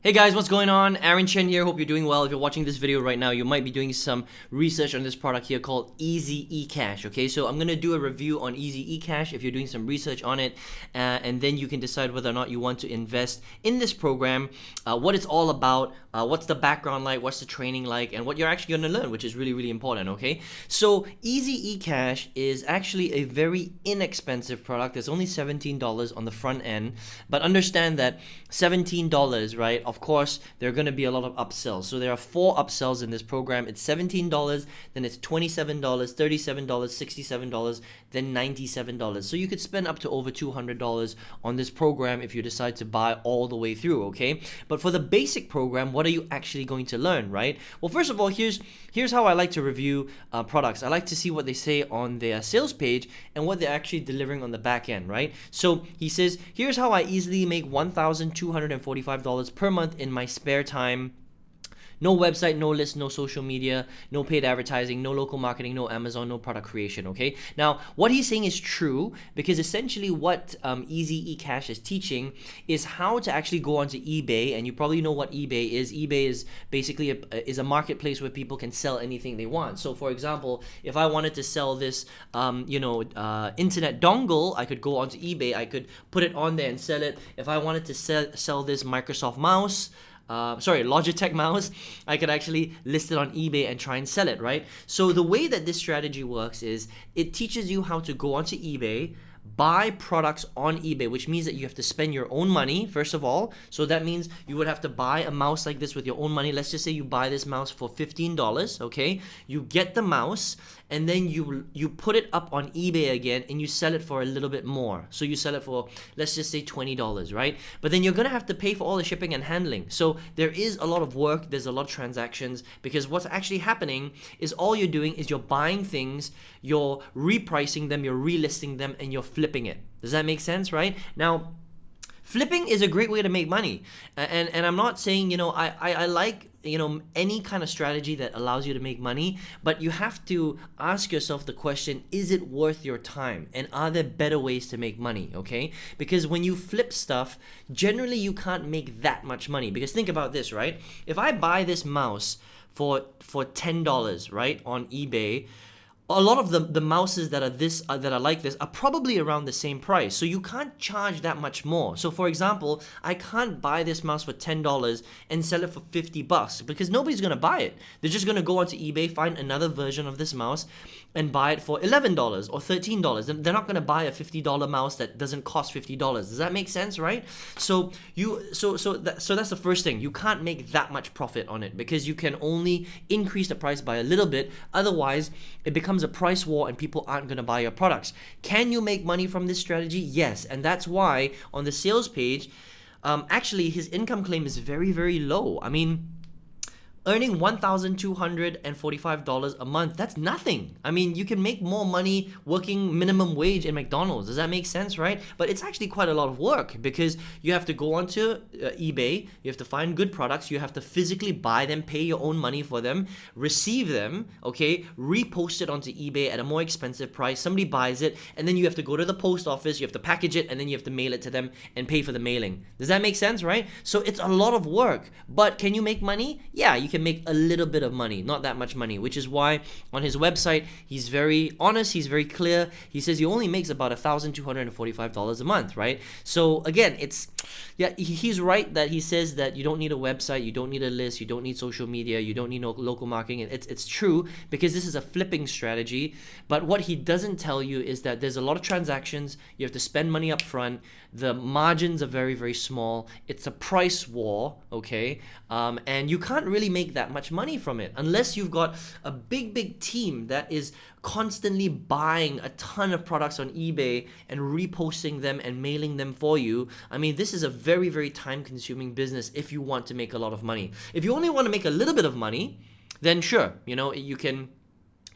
Hey guys, what's going on? Aaron Chen here. Hope you're doing well. If you're watching this video right now, you might be doing some research on this product here called Easy Ecash. Okay, so I'm gonna do a review on Easy Ecash if you're doing some research on it, and then you can decide whether or not you want to invest in this program, what it's all about, what's the background like, what's the training like, and what you're actually gonna learn, which is really, really important. Okay, so Easy Ecash is actually a very inexpensive product. It's only $17 on the front end, but understand that $17, right? Of course, there are going to be a lot of upsells. So there are 4 upsells in this program. It's $17, then it's $27, $37, $67, then $97. So you could spend up to over $200 on this program if you decide to buy all the way through, okay? But for the basic program, what are you actually going to learn, right? Well, first of all, here's how I like to review products. I like to see what they say on their sales page and what they're actually delivering on the back end, right? So he says, here's how I easily make $1,245 per month in my spare time. No website, no list, no social media, no paid advertising, no local marketing, no Amazon, no product creation, okay? Now, what he's saying is true because essentially what Easy Ecash is teaching is how to actually go onto eBay, and you probably know what eBay is. eBay is basically a marketplace where people can sell anything they want. So, for example, if I wanted to sell this, internet dongle, I could go onto eBay, I could put it on there and sell it. If I wanted to sell this Microsoft mouse, Logitech mouse, I could actually list it on eBay and try and sell it, right? So the way that this strategy works is it teaches you how to go onto eBay, buy products on eBay, which means that you have to spend your own money, first of all. So that means you would have to buy a mouse like this with your own money. Let's just say you buy this mouse for $15, okay? You get the mouse, and then you put it up on eBay again, and you sell it for a little bit more. So you sell it for, let's just say $20, right? But then you're gonna have to pay for all the shipping and handling. So there is a lot of work, there's a lot of transactions, because what's actually happening is all you're doing is you're buying things, you're repricing them, you're relisting them, and you're flipping it. Does that make sense, right? Now, flipping is a great way to make money, and I'm not saying, I like, any kind of strategy that allows you to make money, but you have to ask yourself the question, is it worth your time, and are there better ways to make money, okay? Because when you flip stuff, generally you can't make that much money, because think about this, right? If I buy this mouse for $10, right, on eBay, a lot of the mouses that are like this are probably around the same price, so you can't charge that much more. So for example, I can't buy this mouse for $10 and sell it for $50 because nobody's gonna buy it. They're just gonna go onto eBay, find another version of this mouse, and buy it for $11 or $13. They're not gonna buy a $50 mouse that doesn't cost $50. Does that make sense, right? So that's the first thing. You can't make that much profit on it because you can only increase the price by a little bit. Otherwise, it becomes a price war and people aren't going to buy your products. Can you make money from this strategy? Yes, and that's why on the sales page, actually his income claim is very, very low. I mean, earning $1,245 a month, that's nothing. I mean, you can make more money working minimum wage in McDonald's. Does that make sense, right? But it's actually quite a lot of work because you have to go onto eBay, you have to find good products, you have to physically buy them, pay your own money for them, receive them, okay, repost it onto eBay at a more expensive price, somebody buys it, and then you have to go to the post office, you have to package it, and then you have to mail it to them and pay for the mailing. Does that make sense, right? So it's a lot of work, but can you make money? Yeah, you can make a little bit of money, not that much money, which is why on his website he's very honest, he's very clear. He says he only makes about $1,245 a month, right? So again, he's right that he says that you don't need a website, you don't need a list, you don't need social media, you don't need no local marketing. It's true because this is a flipping strategy, but what he doesn't tell you is that there's a lot of transactions, you have to spend money up front, the margins are very, very small, it's a price war, okay? And you can't really make that much money from it unless you've got a big team that is constantly buying a ton of products on eBay and reposting them and mailing them for you. I mean, this is a very, very time-consuming business if you want to make a lot of money. If you only want to make a little bit of money, then sure,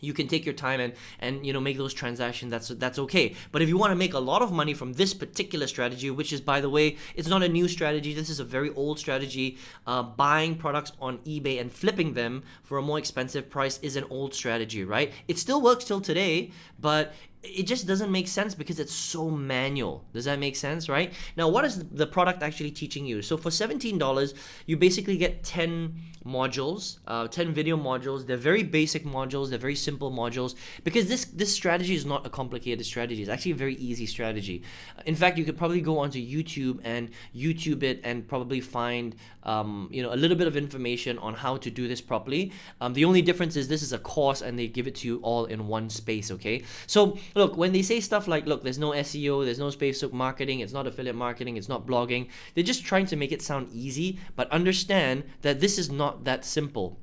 you can take your time and make those transactions. That's okay. But if you want to make a lot of money from this particular strategy, which is, by the way, it's not a new strategy, this is a very old strategy. Buying products on eBay and flipping them for a more expensive price is an old strategy, right? It still works till today, but it just doesn't make sense because it's so manual. Does that make sense, right? Now, what is the product actually teaching you? So for $17, you basically get 10 modules, 10 video modules. They're very basic modules. They're very simple modules because this strategy is not a complicated strategy. It's actually a very easy strategy. In fact, you could probably go onto YouTube and YouTube it and probably find a little bit of information on how to do this properly. The only difference is this is a course and they give it to you all in one space, okay? So look, when they say stuff like, look, there's no SEO, there's no Facebook marketing, it's not affiliate marketing, it's not blogging, they're just trying to make it sound easy, but understand that this is not that simple.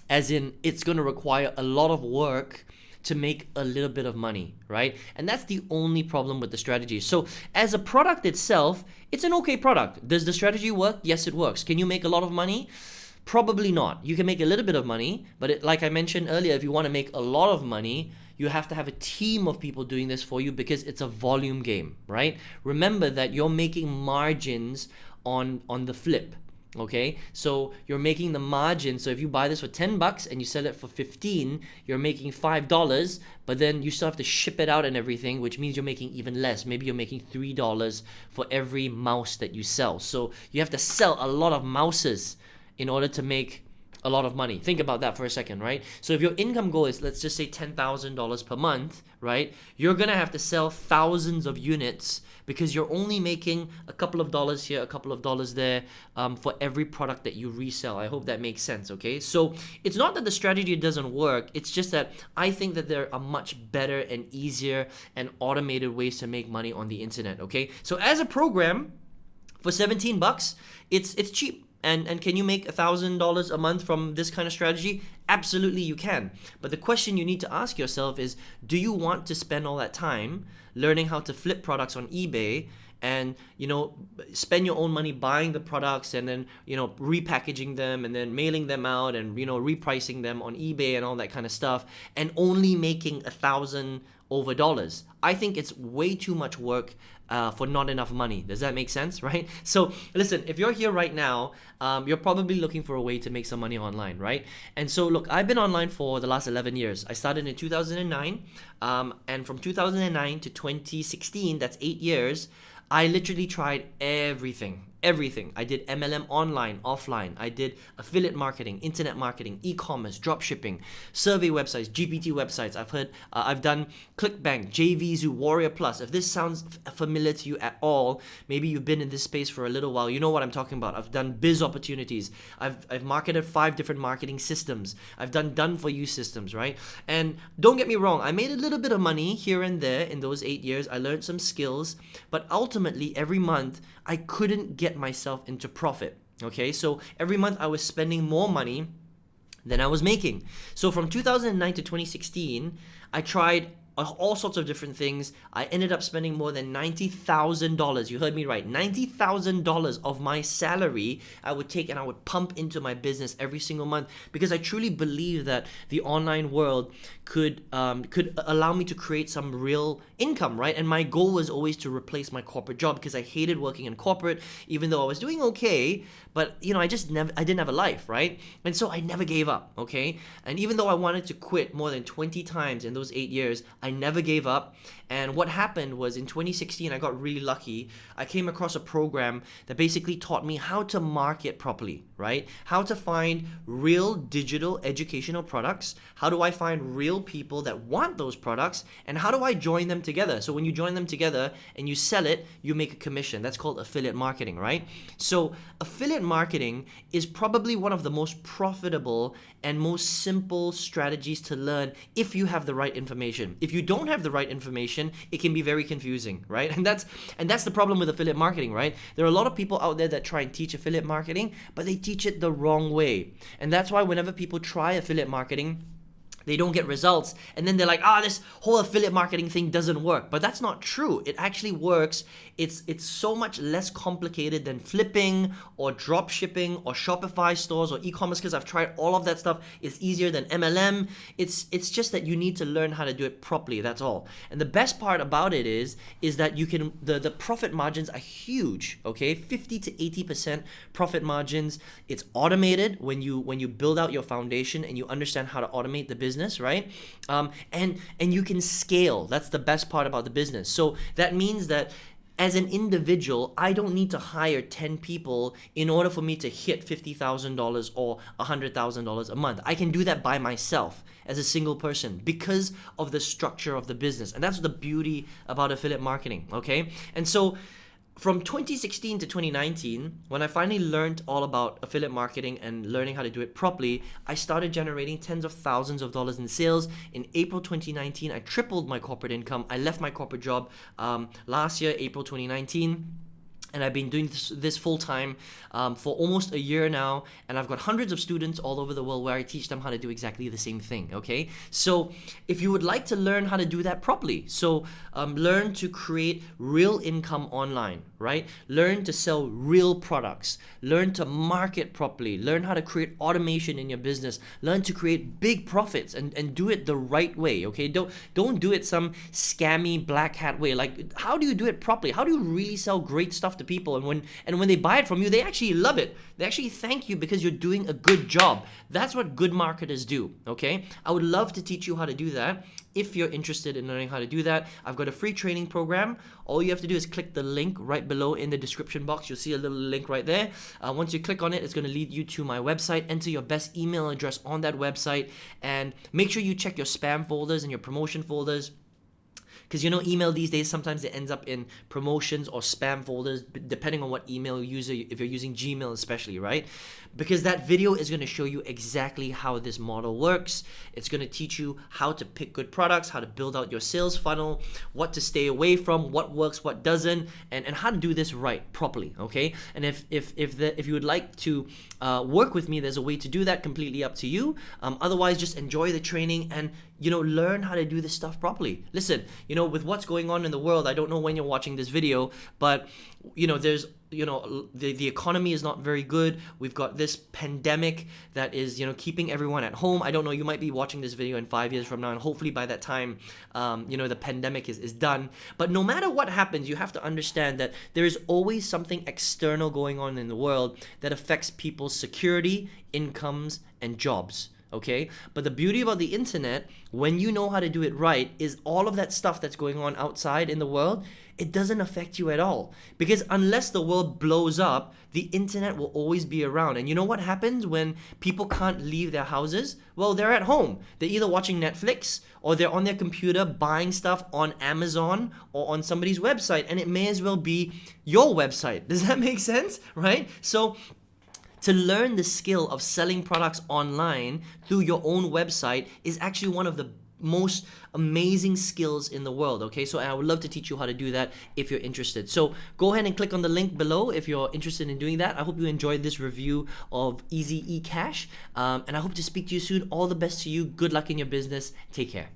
As in, it's going to require a lot of work to make a little bit of money, right? And that's the only problem with the strategy. So as a product itself, it's an okay product. Does the strategy work? Yes, it works. Can you make a lot of money? Probably not. You can make a little bit of money, but like I mentioned earlier, if you want to make a lot of money, you have to have a team of people doing this for you because it's a volume game, right? Remember that you're making margins on the flip. Okay, so you're making the margin. So if you buy this for 10 bucks and you sell it for 15, you're making $5, but then you still have to ship it out and everything, which means you're making even less. Maybe you're making $3 for every mouse that you sell. So you have to sell a lot of mouses in order to make a lot of money. Think about that for a second, right? So if your income goal is, let's just say $10,000 per month, right? You're gonna have to sell thousands of units because you're only making a couple of dollars here, a couple of dollars there for every product that you resell. I hope that makes sense, okay? So it's not that the strategy doesn't work, it's just that I think that there are much better and easier and automated ways to make money on the internet, okay? So as a program, for 17 bucks, it's cheap. And can you make $1,000 a month from this kind of strategy? Absolutely you can. But the question you need to ask yourself is, do you want to spend all that time learning how to flip products on eBay and spend your own money buying the products and then repackaging them and then mailing them out and repricing them on eBay and all that kind of stuff and only making $1,000 over dollars? I think it's way too much work for not enough money. Does that make sense, right? So listen, if you're here right now, you're probably looking for a way to make some money online, right? And so look, I've been online for the last 11 years. I started in 2009, and from 2009 to 2016, that's 8 years, I literally tried everything. I did MLM online, offline. I did affiliate marketing, internet marketing, e-commerce, drop shipping, survey websites, GPT websites. I've done ClickBank, JVZoo, Warrior Plus. If this sounds familiar to you at all, maybe you've been in this space for a little while. You know what I'm talking about. I've done biz opportunities. I've marketed 5 different marketing systems. I've done for you systems, right? And don't get me wrong, I made a little bit of money here and there in those 8 years. I learned some skills, but ultimately every month I couldn't get myself into profit. Okay, so every month I was spending more money than I was making. So from 2009 to 2016, I tried all sorts of different things. I ended up spending more than $90,000. You heard me right. $90,000 of my salary I would take and I would pump into my business every single month because I truly believe that the online world could allow me to create some real income, right? And my goal was always to replace my corporate job because I hated working in corporate, even though I was doing okay, but I didn't have a life, right? And so I never gave up, okay? And even though I wanted to quit more than 20 times in those 8 years, I never gave up. And what happened was in 2016, I got really lucky. I came across a program that basically taught me how to market properly, right? How to find real digital educational products. How do I find real people that want those products? And how do I join them together? So when you join them together and you sell it, you make a commission. That's called affiliate marketing, right? So affiliate marketing is probably one of the most profitable and most simple strategies to learn if you have the right information. If you don't have the right information, it can be very confusing, right? And that's the problem with affiliate marketing, right? There are a lot of people out there that try and teach affiliate marketing, but they teach it the wrong way. And that's why whenever people try affiliate marketing, they don't get results, and then they're like, this whole affiliate marketing thing doesn't work. But that's not true. It actually works. It's so much less complicated than flipping or drop shipping or Shopify stores or e-commerce, because I've tried all of that stuff. It's easier than MLM. It's just that you need to learn how to do it properly. That's all. And the best part about it is that you can the profit margins are huge. Okay, 50 to 80% profit margins. It's automated when you build out your foundation and you understand how to automate the business. business, right? And you can scale. That's the best part about the business. So that means that as an individual, I don't need to hire 10 people in order for me to hit $50,000 or $100,000 a month. I can do that by myself as a single person because of the structure of the business. And that's the beauty about affiliate marketing, okay? And so from 2016 to 2019, when I finally learned all about affiliate marketing and learning how to do it properly, I started generating tens of thousands of dollars in sales. In April 2019, I tripled my corporate income. I left my corporate job last year, April 2019. And I've been doing this full-time for almost a year now, and I've got hundreds of students all over the world where I teach them how to do exactly the same thing, okay? So if you would like to learn how to do that properly, so learn to create real income online, right? Learn to sell real products, learn to market properly, learn how to create automation in your business, learn to create big profits and do it the right way, okay? Don't do it some scammy black hat way. Like, how do you do it properly? How do you really sell great stuff to people, and when they buy it from you, they actually love it. They actually thank you because you're doing a good job. That's what good marketers do, okay? I would love to teach you how to do that. If you're interested in learning how to do that, I've got a free training program. All you have to do is click the link right below in the description box. You'll see a little link right there. Once you click on it, it's going to lead you to my website. Enter your best email address on that website, and make sure you check your spam folders and your promotion folders. Because you know, email these days, sometimes it ends up in promotions or spam folders, depending on what email user, if you're using Gmail especially, right? Because that video is going to show you exactly how this model works. It's going to teach you how to pick good products, how to build out your sales funnel, what to stay away from, what works, what doesn't, and how to do this right, properly, okay? And if you would like to work with me, there's a way to do that, completely up to you. Otherwise, just enjoy the training and, you know, learn how to do this stuff properly. Listen, you know, with what's going on in the world, I don't know when you're watching this video, but, you know, there's, you know, the economy is not very good. We've got this pandemic that is, you know, keeping everyone at home. I don't know, you might be watching this video in 5 years from now, and hopefully by that time, you know, the pandemic is done. But no matter what happens, you have to understand that there is always something external going on in the world that affects people's security, incomes, and jobs. Okay, but the beauty about the internet, when you know how to do it right, is all of that stuff that's going on outside in the world, it doesn't affect you at all. Because unless the world blows up, the internet will always be around. And you know what happens when people can't leave their houses? Well, they're at home. They're either watching Netflix or they're on their computer buying stuff on Amazon or on somebody's website, and it may as well be your website. Does that make sense? Right? So to learn the skill of selling products online through your own website is actually one of the most amazing skills in the world, okay? So I would love to teach you how to do that if you're interested. So go ahead and click on the link below if you're interested in doing that. I hope you enjoyed this review of Easy Ecash, and I hope to speak to you soon. All the best to you. Good luck in your business. Take care.